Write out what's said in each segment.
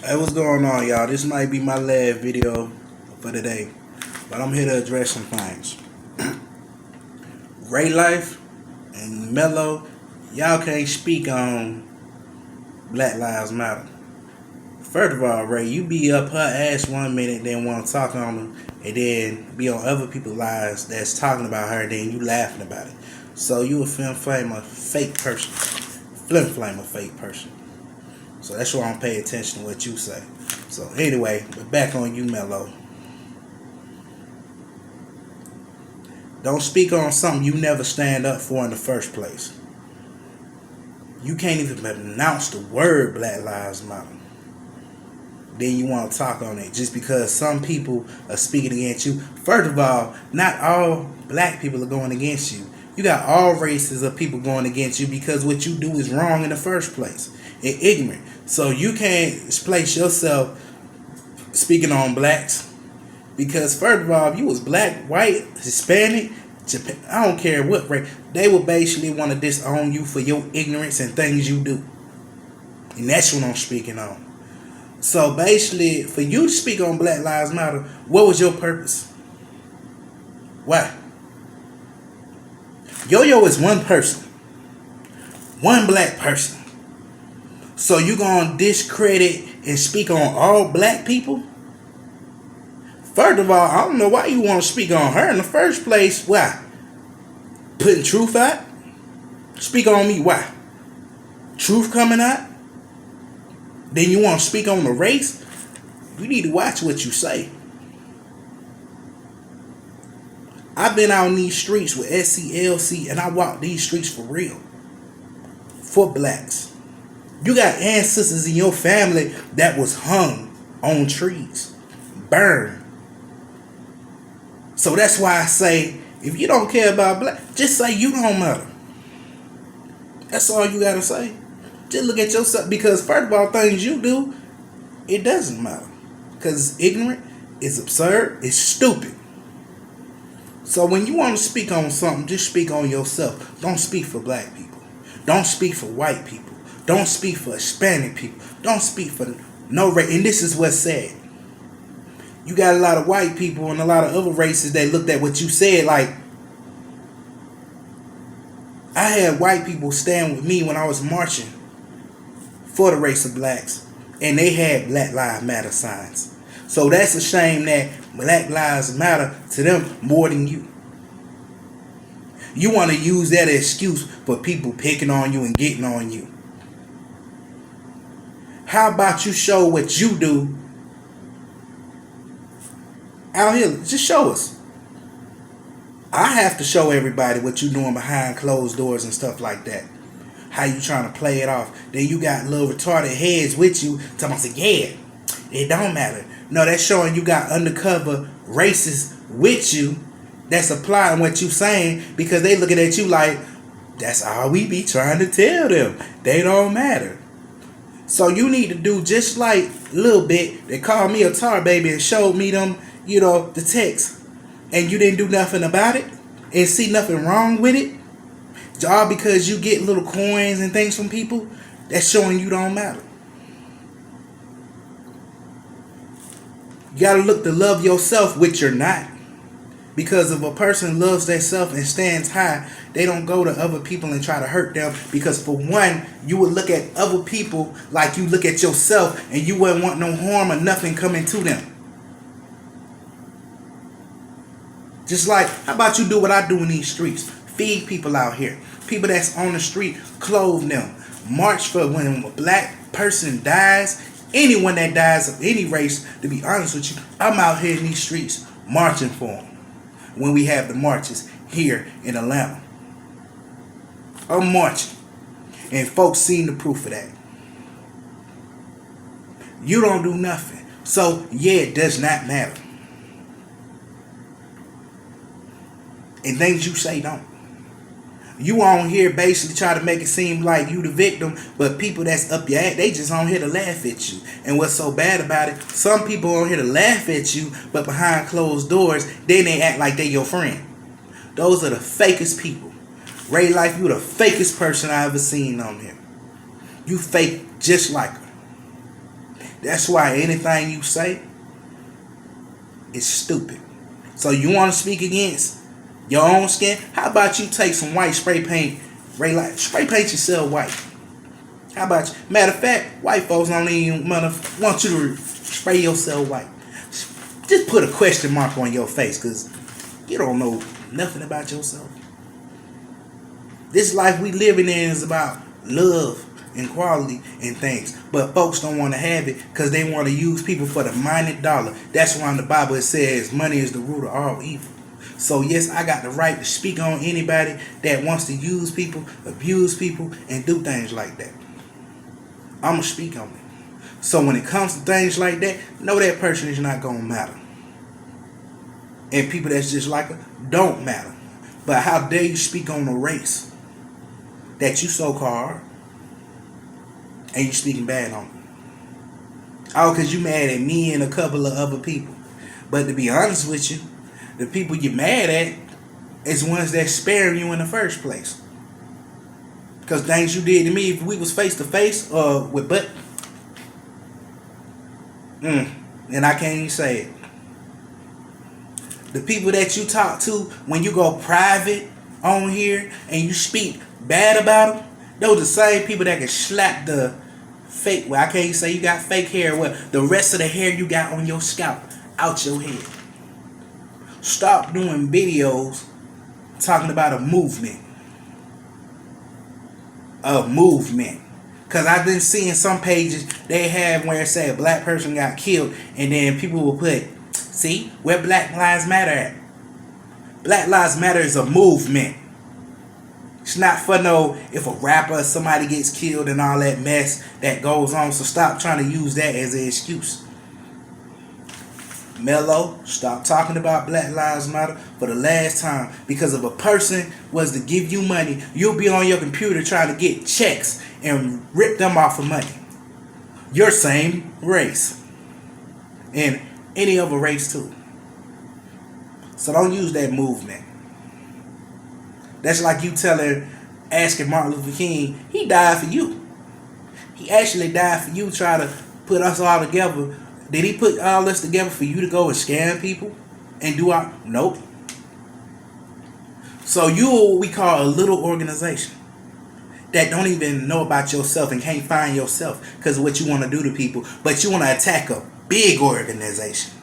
Hey, what's going on, y'all? This might be my last video for today, but I'm here to address some things. Ray Life and Mello, y'all can't speak on Black Lives Matter. First of all, Ray, you be up her ass 1 minute, then want to talk on her, and then be on other people's lives that's talking about her, and then you laughing about it. So you a flim flame a fake person. Flim flame a fake person. So that's why I don't pay attention to what you say. So anyway, but back on you, Mello. Don't speak on something you never stand up for in the first place. You can't even pronounce the word Black Lives Matter. Then you want to talk on it just because some people are speaking against you. First of all, not all black people are going against you. You got all races of people going against you because what you do is wrong in the first place and ignorant. So you can't place yourself speaking on blacks because first of all, if you was black, white, Hispanic, Japan, I don't care what race, they would basically want to disown you for your ignorance and things you do. And that's what I'm speaking on. So basically, for you to speak on Black Lives Matter, what was your purpose? Why? Yo-Yo is one person. One black person. So you gonna discredit and speak on all black people? First of all, I don't know why you want to speak on her in the first place. Why? Putting truth out? Speak on me, why? Truth coming out? Then you want to speak on the race? You need to watch what you say. I've been out in these streets with SCLC and I walk these streets for real. For blacks. You got ancestors in your family that was hung on trees. Burned. So that's why I say, if you don't care about black, just say you don't matter. That's all you gotta say. Just look at yourself, because first of all, things you do, it doesn't matter. Because it's ignorant, it's absurd, it's stupid. So when you want to speak on something, just speak on yourself. Don't speak for black people. Don't speak for white people. Don't speak for Hispanic people. Don't speak for no race. And this is what's sad. You got a lot of white people and a lot of other races that looked at what you said like, I had white people stand with me when I was marching for the race of blacks, and they had Black Lives Matter signs. So that's a shame that Black Lives Matter to them more than you. You want to use that excuse for people picking on you and getting on you. How about you show what you do out here? Just show us. I have to show everybody what you doing behind closed doors and stuff like that. How you trying to play it off. Then you got little retarded heads with you talking about, yeah, it don't matter. No, that's showing you got undercover racists with you that's applying what you saying because they looking at you like, that's all we be trying to tell them. They don't matter. So you need to do just like Lil Bit. They called me a tar baby and showed me them, the text. And you didn't do nothing about it and see nothing wrong with it. All because you get little coins and things from people, that's showing you don't matter. You gotta look to love yourself, which you're not. Because if a person loves themselves and stands high, they don't go to other people and try to hurt them. Because for one, you would look at other people like you look at yourself, and you wouldn't want no harm or nothing coming to them. Just like, how about you do what I do in these streets? Feed people out here. People that's on the street, clothe them. March for when a black person dies, anyone that dies of any race, to be honest with you, I'm out here in these streets marching for them. When we have the marches here in Atlanta. I'm marching. And folks seen the proof of that. You don't do nothing. So, yeah, it does not matter. And things you say don't. You on here basically try to make it seem like you the victim, but people that's up your ass, they just on here to laugh at you. And what's so bad about it, some people on here to laugh at you, but behind closed doors, then they act like they your friend. Those are the fakest people. Ray Life, you the fakest person I ever seen on here. You fake just like her. That's why anything you say is stupid. So you want to speak against your own skin? How about you take some white spray paint, spray paint yourself white? How about you? Matter of fact, white folks don't even want you to spray yourself white. Just put a question mark on your face, because you don't know nothing about yourself. This life we living in is about love and quality and things, but folks don't want to have it because they want to use people for the minute dollar. That's why in the Bible it says money is the root of all evil. So yes, I got the right to speak on anybody that wants to use people, abuse people, and do things like that. I'm going to speak on it. So when it comes to things like that, know that person is not going to matter. And people that's just like her don't matter. But how dare you speak on a race that you so-called and you speaking bad on it? Oh, because you mad at me and a couple of other people. But to be honest with you, the people you're mad at is ones that sparing you in the first place. Because things you did to me, if we was face to face with butt, and I can't even say it. The people that you talk to when you go private on here and you speak bad about them, those are the same people that can slap the fake, well, I can't say you got fake hair, well, the rest of the hair you got on your scalp out your head. Stop doing videos talking about a movement. Because I've been seeing some pages they have where it say a black person got killed, and then people will put, see, where Black Lives Matter at? Black Lives Matter is a movement. It's not for no, if a rapper or somebody gets killed and all that mess that goes on. So stop trying to use that as an excuse. Mello, stop talking about Black Lives Matter for the last time. Because if a person was to give you money, you'll be on your computer trying to get checks and rip them off for money. Your same race. And any other race too. So don't use that movement. That's like you asking Martin Luther King, he died for you. He actually died for you, trying to put us all together. Did he put all this together for you to go and scam people and do our... Nope. So you are what we call a little organization that don't even know about yourself and can't find yourself because of what you want to do to people, but you want to attack a big organization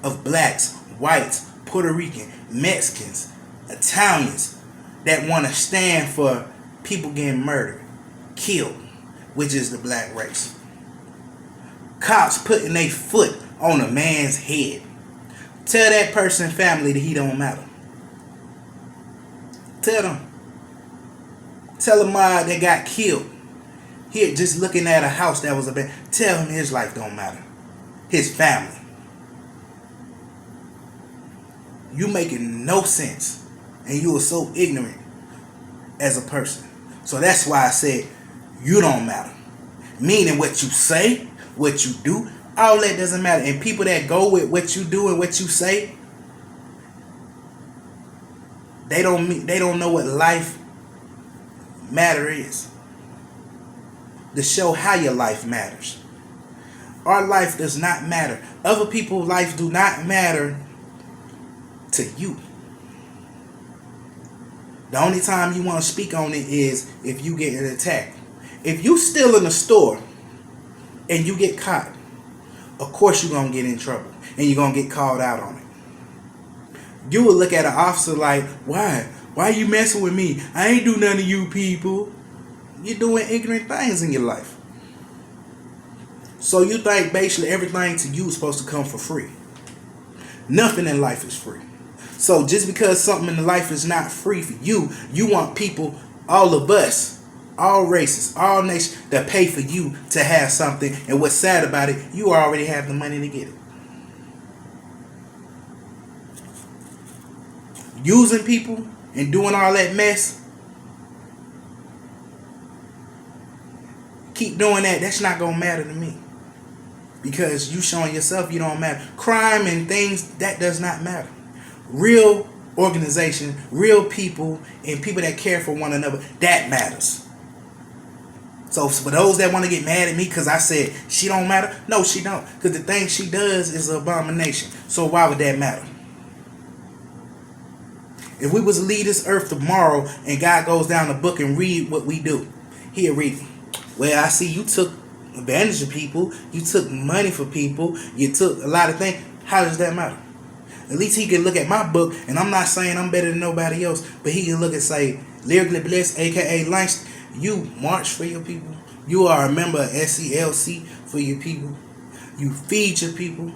of blacks, whites, Puerto Rican, Mexicans, Italians that want to stand for people getting murdered, killed, which is the black race. Cops putting their foot on a man's head. Tell that person's family that he don't matter. Tell them. Tell them they got killed. Here, just looking at a house that was a bad. Tell him his life don't matter. His family. You making no sense. And you are so ignorant as a person. So that's why I said you don't matter. Meaning what you say, what you do, all that doesn't matter. And people that go with what you do and what you say, they don't know what life matter is. To show how your life matters. Our life does not matter. Other people's life do not matter to you. The only time you want to speak on it is if you get attacked. If you still in the store and you get caught, of course you're going to get in trouble and you're going to get called out on it. You will look at an officer like, why? Why are you messing with me? I ain't do none of you people. You're doing ignorant things in your life. So you think basically everything to you is supposed to come for free. Nothing in life is free. So just because something in life is not free for you, you want people, all of us, all races, all nations, to pay for you to have something. And what's sad about it, you already have the money to get it. Using people and doing all that mess, keep doing that. That's not going to matter to me. Because you showing yourself you don't matter. Crime and things, that does not matter. Real organization, real people, and people that care for one another, that matters. So for those that want to get mad at me because I said she don't matter, no, she don't. Because the thing she does is an abomination. So why would that matter? If we was to leave this earth tomorrow and God goes down the book and read what we do, he'll read, well, I see you took advantage of people, you took money for people, you took a lot of things. How does that matter? At least he can look at my book, and I'm not saying I'm better than nobody else, but he can look and say, Lyrically Blessed, aka Langston, you march for your people. You are a member of SCLC for your people. You feed your people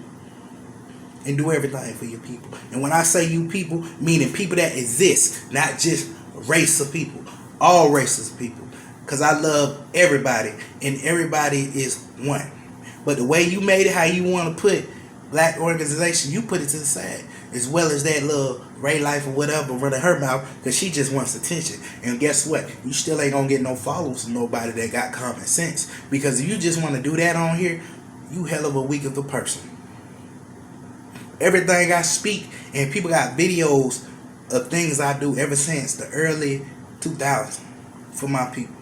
and do everything for your people. And when I say you people, meaning people that exist, not just a race of people, all races of people. Because I love everybody, and everybody is one. But the way you made it, how you want to put black organization, you put it to the side. As well as that little Ray Life or whatever running her mouth, because she just wants attention. And guess what? You still ain't going to get no followers from nobody that got common sense. Because if you just want to do that on here, you hell of a weak of a person. Everything I speak, and people got videos of things I do ever since the early 2000s for my people.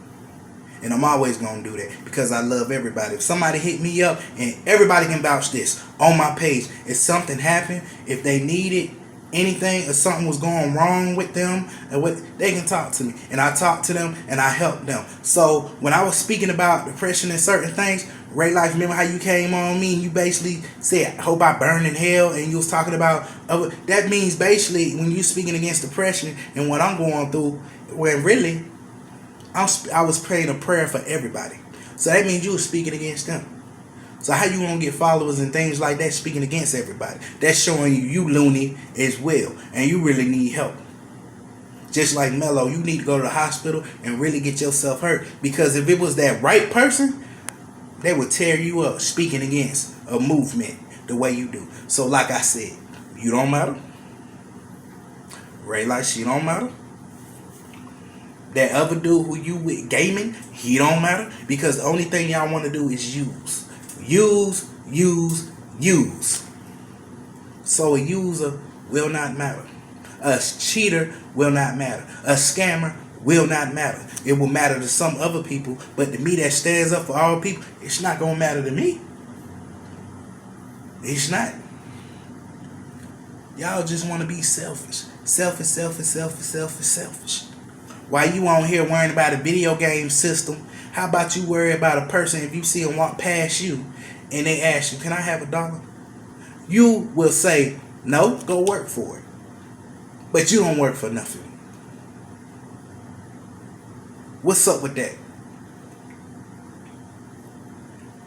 And I'm always going to do that because I love everybody. If somebody hit me up, and everybody can vouch this on my page, if something happened, if they needed anything or something was going wrong with them, and what they can talk to me. And I talk to them and I help them. So when I was speaking about depression and certain things, Ray Life, remember how you came on me and you basically said, I hope I burn in hell, and you was talking about that means basically when you speaking against depression and what I'm going through, when really I was praying a prayer for everybody. So that means you were speaking against them. So how you gonna get followers and things like that speaking against everybody? That's showing you loony as well, and you really need help. Just like Mello, you need to go to the hospital and really get yourself hurt, because if it was that right person, they would tear you up speaking against a movement the way you do. So like I said, you don't matter. Ray Light, she don't matter. That other dude who you with gaming, he don't matter, because the only thing y'all want to do is use. Use. So a user will not matter. A cheater will not matter. A scammer will not matter. It will matter to some other people, but to me that stands up for all people, it's not going to matter to me. It's not. Y'all just want to be selfish. Selfish. While you on here worrying about a video game system, how about you worry about a person if you see them walk past you and they ask you, can I have $1? You will say, no, go work for it. But you don't work for nothing. What's up with that?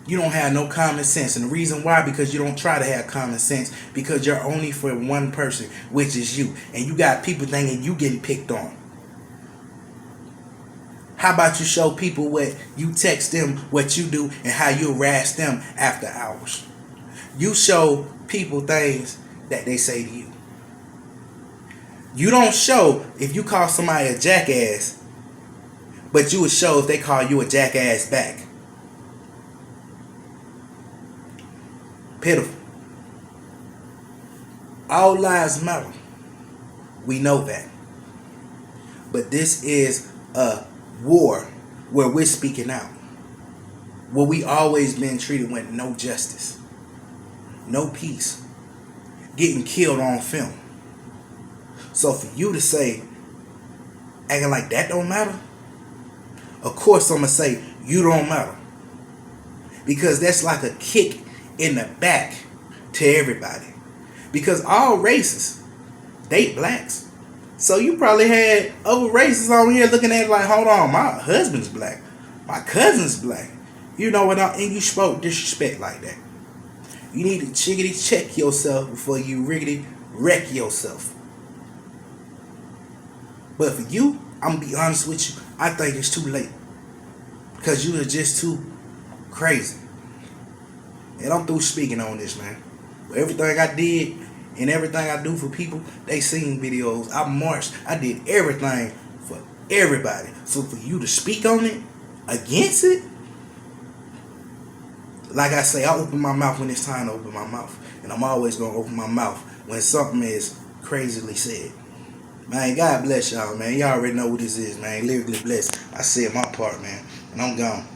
You don't have no common sense. And the reason why, because you don't try to have common sense, because you're only for one person, which is you. And you got people thinking you getting picked on. How about you show people what you text them, what you do, and how you harass them after hours? You show people things that they say to you. You don't show if you call somebody a jackass, but you would show if they call you a jackass back. Pitiful. All lives matter. We know that. But this is a war where we're speaking out. Where we always been treated with no justice. No peace. Getting killed on film. So for you to say, acting like that don't matter, of course I'm going to say, you don't matter. Because that's like a kick in the back to everybody. Because all races date blacks. So you probably had other races on here looking at it like, hold on, my husband's black. My cousin's black. You know what? And you spoke disrespect like that. You need to chickity check yourself before you riggedy wreck yourself. But for you, I'm going to be honest with you, I think it's too late. Because you are just too crazy. And I'm through speaking on this, man. But everything I did and everything I do for people, they seen videos. I marched. I did everything for everybody. So for you to speak on it, against it, like I say, I open my mouth when it's time to open my mouth. And I'm always going to open my mouth when something is crazily said. Man, God bless y'all, man. Y'all already know what this is, man. Lyrically Blessed. I said my part, man. And I'm gone.